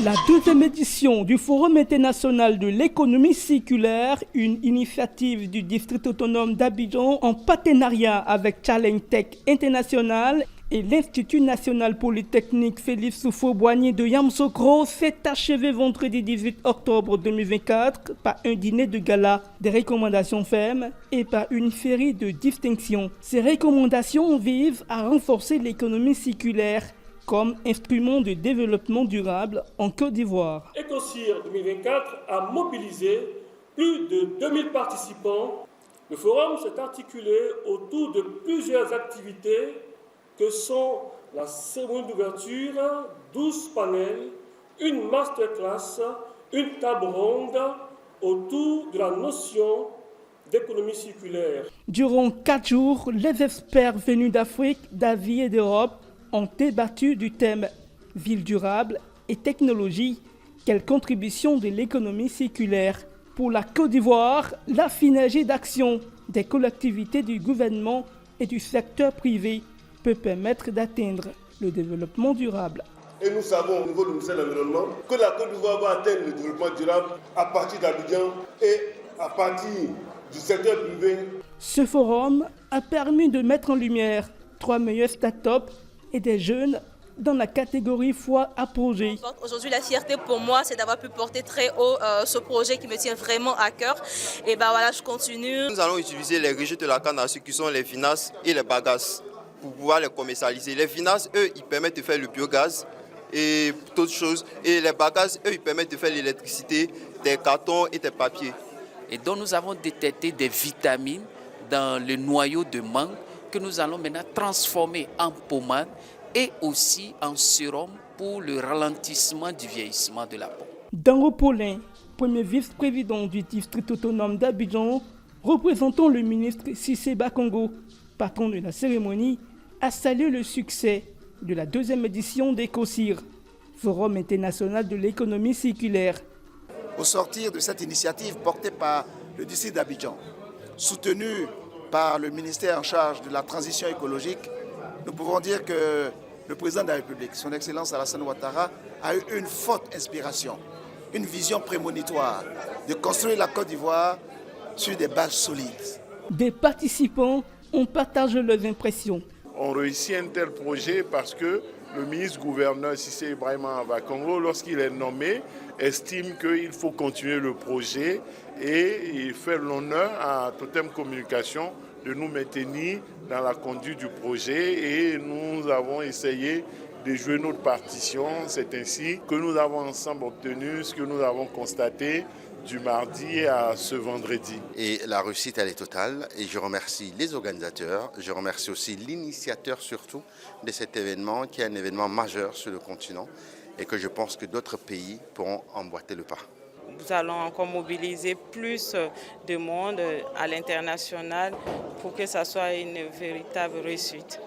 La deuxième édition du Forum international de l'économie circulaire, une initiative du district autonome d'Abidjan en partenariat avec Challenge Tech International et l'Institut national polytechnique Félix Houphouët-Boigny de Yamoussoukro, s'est achevé vendredi 18 octobre 2024 par un dîner de gala, des recommandations fermes et par une série de distinctions. Ces recommandations visent à renforcer l'économie circulaire comme instrument de développement durable en Côte d'Ivoire. EcoCir 2024 a mobilisé plus de 2000 participants. Le forum s'est articulé autour de plusieurs activités que sont la cérémonie d'ouverture, 12 panels, une masterclass, une table ronde autour de la notion d'économie circulaire. Durant 4 jours, les experts venus d'Afrique, d'Asie et d'Europe ont débattu du thème « Ville durable et technologie, quelle contribution de l'économie circulaire ?» Pour la Côte d'Ivoire, la synergie d'action des collectivités du gouvernement et du secteur privé peut permettre d'atteindre le développement durable. Et nous savons au niveau du ministère de l'Environnement que la Côte d'Ivoire va atteindre le développement durable à partir d'Abidjan et à partir du secteur privé. Ce forum a permis de mettre en lumière 3 meilleures start-up et des jeunes dans la catégorie foi à projet. Aujourd'hui, la fierté pour moi, c'est d'avoir pu porter très haut ce projet qui me tient vraiment à cœur. Et voilà, je continue. Nous allons utiliser les rejets de la canne à sucre qui sont les finasses et les bagages pour pouvoir les commercialiser. Les finasses, eux, ils permettent de faire le biogaz et d'autres choses. Et les bagages, eux, ils permettent de faire l'électricité, des cartons et des papiers. Et donc nous avons détecté des vitamines dans le noyau de mangue que nous allons maintenant transformer en pommade et aussi en sérum pour le ralentissement du vieillissement de la peau. Dango Paulin, premier vice-président du district autonome d'Abidjan, représentant le ministre Cissé Bakongo, patron de la cérémonie, a salué le succès de la deuxième édition d'EcoCir, Forum international de l'économie circulaire. Au sortir de cette initiative portée par le district d'Abidjan, soutenue par le ministère en charge de la transition écologique, nous pouvons dire que le président de la République, son Excellence Alassane Ouattara, a eu une forte inspiration, une vision prémonitoire de construire la Côte d'Ivoire sur des bases solides. Des participants ont partagé leurs impressions. On réussit un tel projet parce que le ministre-gouverneur Cissé Ibrahima Bakongo, lorsqu'il est nommé, estime qu'il faut continuer le projet et il fait l'honneur à Totem Communication de nous maintenir dans la conduite du projet et nous avons essayé de jouer notre partition. C'est ainsi que nous avons ensemble obtenu ce que nous avons constaté du mardi à ce vendredi. Et la réussite, elle est totale. Et je remercie les organisateurs. Je remercie aussi l'initiateur surtout de cet événement, qui est un événement majeur sur le continent et que je pense que d'autres pays pourront emboîter le pas. Nous allons encore mobiliser plus de monde à l'international pour que ça soit une véritable réussite.